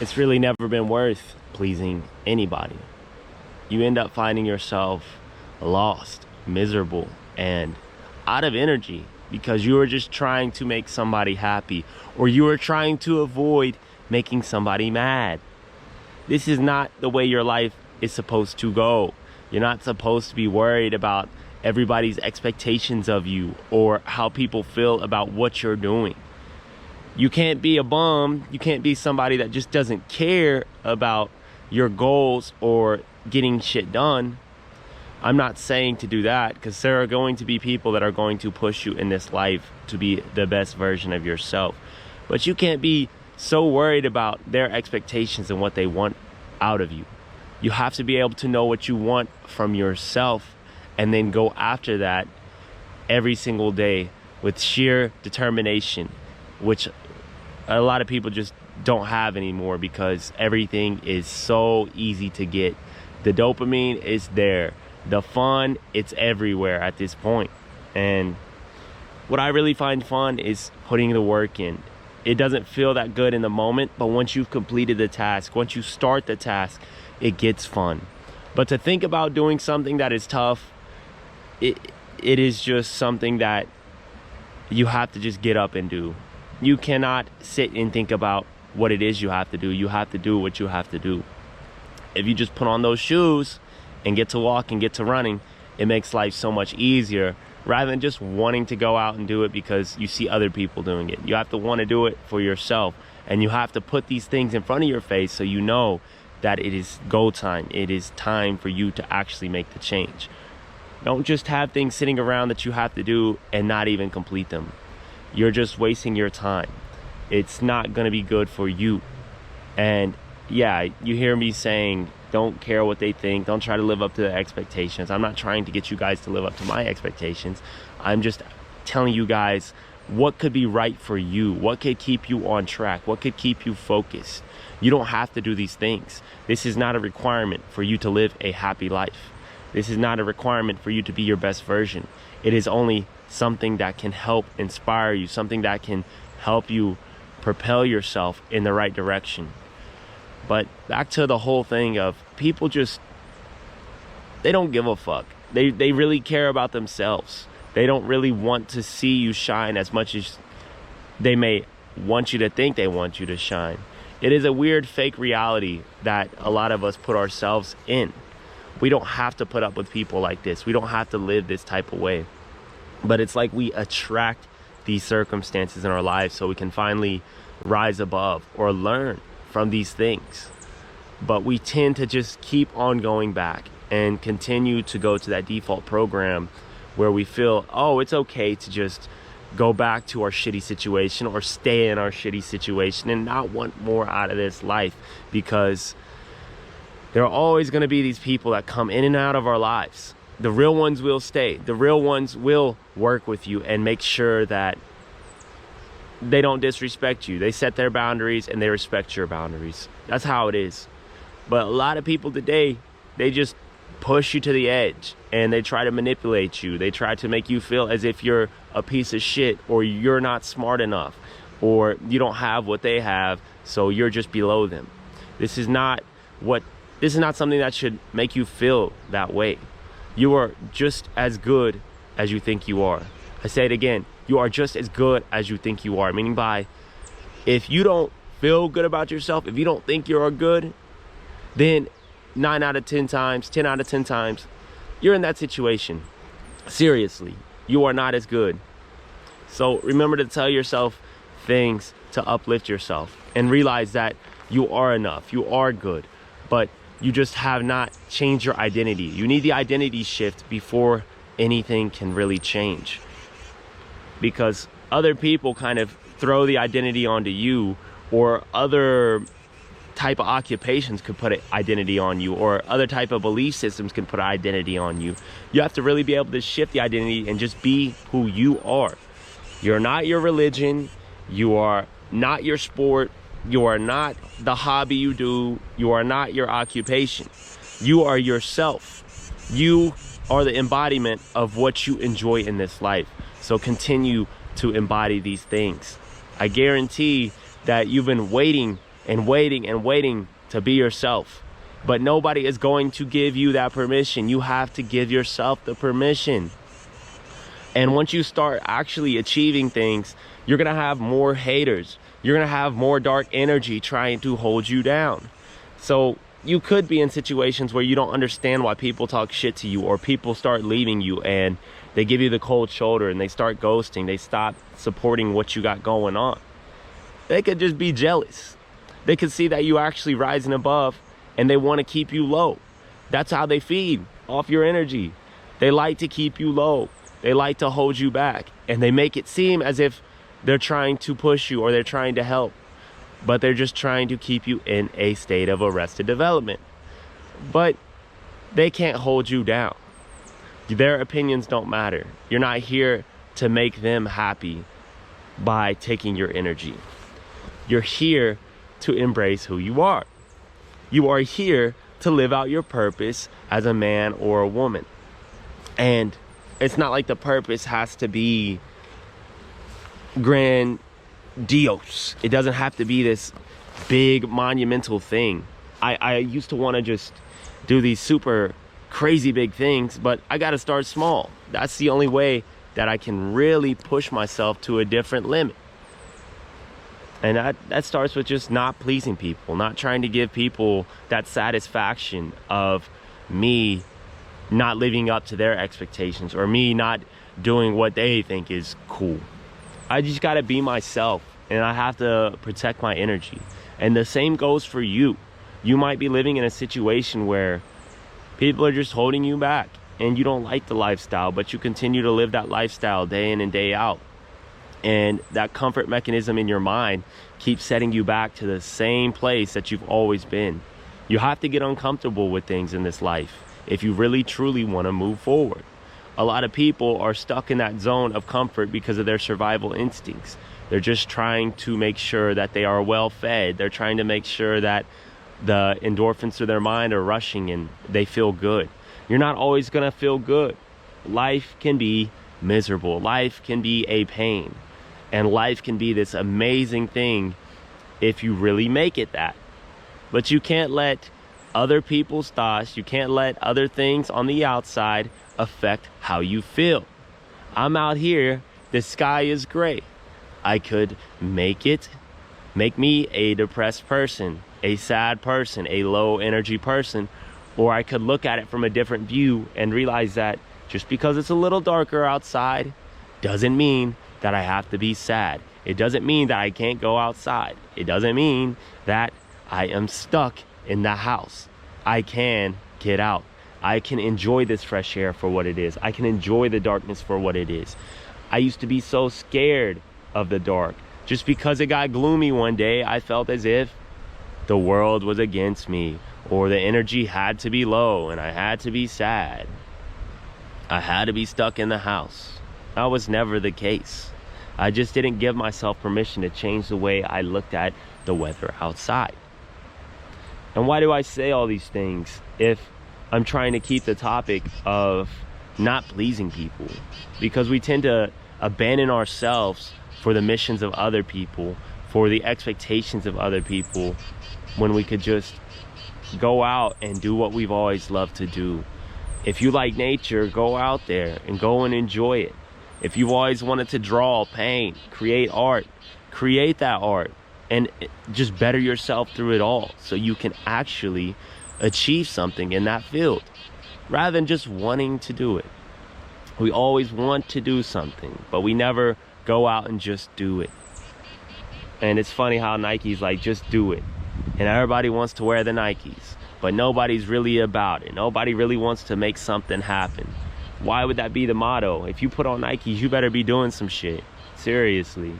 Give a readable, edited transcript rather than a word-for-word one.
it's really never been worth pleasing anybody. You end up finding yourself lost, miserable, and out of energy because you were just trying to make somebody happy, or you were trying to avoid making somebody mad. This is not the way your life is supposed to go. You're not supposed to be worried about everybody's expectations of you or how people feel about what you're doing. You can't be a bum. You can't be somebody that just doesn't care about your goals or getting shit done. I'm not saying to do that, because there are going to be people that are going to push you in this life to be the best version of yourself. But you can't be so worried about their expectations and what they want out of you. You have to be able to know what you want from yourself and then go after that every single day with sheer determination, which a lot of people just don't have anymore because everything is so easy to get. The dopamine is there. The fun, it's everywhere at this point. And what I really find fun is putting the work in. It doesn't feel that good in the moment, but once you've completed the task, once you start the task, it gets fun. But to think about doing something that is tough, it is just something that you have to just get up and do. You cannot sit and think about what it is you have to do. You have to do what you have to do. If you just put on those shoes and get to walk and get to running, it makes life so much easier rather than just wanting to go out and do it because you see other people doing it. You have to want to do it for yourself, and you have to put these things in front of your face so you know that it is go time. It is time for you to actually make the change. Don't just have things sitting around that you have to do and not even complete them. You're just wasting your time. It's not going to be good for you. And yeah, you hear me saying, don't care what they think. Don't try to live up to their expectations. I'm not trying to get you guys to live up to my expectations. I'm just telling you guys what could be right for you, what could keep you on track, what could keep you focused. You don't have to do these things. This is not a requirement for you to live a happy life. This is not a requirement for you to be your best version. It is only something that can help inspire you, something that can help you propel yourself in the right direction. But back to the whole thing of people just, they don't give a fuck. They really care about themselves. They don't really want to see you shine as much as they may want you to think they want you to shine. It is a weird fake reality that a lot of us put ourselves in. We don't have to put up with people like this. We don't have to live this type of way. But it's like we attract these circumstances in our lives so we can finally rise above or learn from these things. But we tend to just keep on going back and continue to go to that default program where we feel, oh, it's okay to just go back to our shitty situation or stay in our shitty situation and not want more out of this life, because there are always going to be these people that come in and out of our lives. The real ones will stay. The real ones will work with you and make sure that they don't disrespect you. They set their boundaries and they respect your boundaries. That's how it is. But a lot of people today, they just push you to the edge and they try to manipulate you. They try to make you feel as if you're a piece of shit, or you're not smart enough, or you don't have what they have, so you're just below them. This is not something that should make you feel that way. You are just as good as you think you are. I say it again. You are just as good as you think you are. Meaning by, if you don't feel good about yourself, if you don't think you're good, then 10 out of 10 times, you're in that situation. Seriously, you are not as good. So remember to tell yourself things to uplift yourself and realize that you are enough, you are good, but you just have not changed your identity. You need the identity shift before anything can really change. Because other people kind of throw the identity onto you, or other type of occupations could put an identity on you, or other type of belief systems can put an identity on you. You have to really be able to shift the identity and just be who you are. You're not your religion. You are not your sport. You are not the hobby you do. You are not your occupation. You are yourself. You are the embodiment of what you enjoy in this life. So continue to embody these things. I guarantee that you've been waiting and waiting to be yourself. But nobody is going to give you that permission. You have to give yourself the permission. And once you start actually achieving things, you're gonna have more haters. You're gonna have more dark energy trying to hold you down. So you could be in situations where you don't understand why people talk shit to you, or people start leaving you and they give you the cold shoulder and they start ghosting. They stop supporting what you got going on. They could just be jealous. They could see that you actually rising above and they want to keep you low. That's how they feed off your energy. They like to keep you low. They like to hold you back, and they make it seem as if they're trying to push you or they're trying to help, but they're just trying to keep you in a state of arrested development. But they can't hold you down. Their opinions don't matter. You're not here to make them happy by taking your energy. You're here to embrace who you are. You are here to live out your purpose as a man or a woman. And it's not like the purpose has to be grandiose. It doesn't have to be this big monumental thing. I used to want to just do these super crazy big things, but I got to start small. That's the only way that I can really push myself to a different limit. And that starts with just not pleasing people, not trying to give people that satisfaction of me not living up to their expectations, or me not doing what they think is cool. I just got to be myself, and I have to protect my energy. And the same goes for you. You might be living in a situation where people are just holding you back and you don't like the lifestyle, but you continue to live that lifestyle day in and day out. And that comfort mechanism in your mind keeps setting you back to the same place that you've always been. You have to get uncomfortable with things in this life if you really truly want to move forward. A lot of people are stuck in that zone of comfort because of their survival instincts. They're just trying to make sure that they are well fed. They're trying to make sure that the endorphins through their mind are rushing and they feel good. You're not always going to feel good. Life can be miserable. Life can be a pain. And life can be this amazing thing if you really make it that. But you can't let other people's thoughts, you can't let other things on the outside affect how you feel. I'm out here, the sky is gray. I could make me a depressed person, a sad person, a low energy person, or I could look at it from a different view and realize that just because it's a little darker outside doesn't mean that I have to be sad. It doesn't mean that I can't go outside. It doesn't mean that I am stuck in the house. I can get out. I can enjoy this fresh air for what it is. I can enjoy the darkness for what it is. I used to be so scared of the dark. Just because it got gloomy one day, I felt as if the world was against me, or the energy had to be low and I had to be sad. I had to be stuck in the house. That was never the case. I just didn't give myself permission to change the way I looked at the weather outside. And why do I say all these things if I'm trying to keep the topic of not pleasing people? Because we tend to abandon ourselves for the missions of other people, for the expectations of other people, when we could just go out and do what we've always loved to do. If you like nature, go out there and go and enjoy it. If you've always wanted to draw, paint, create art, create that art and just better yourself through it all so you can actually achieve something in that field rather than just wanting to do it. We always want to do something, but we never go out and just do it. And it's funny how Nike's like, just do it. And everybody wants to wear the Nikes, but nobody's really about it. Nobody really wants to make something happen. Why would that be the motto? If you put on Nikes, you better be doing some shit. Seriously.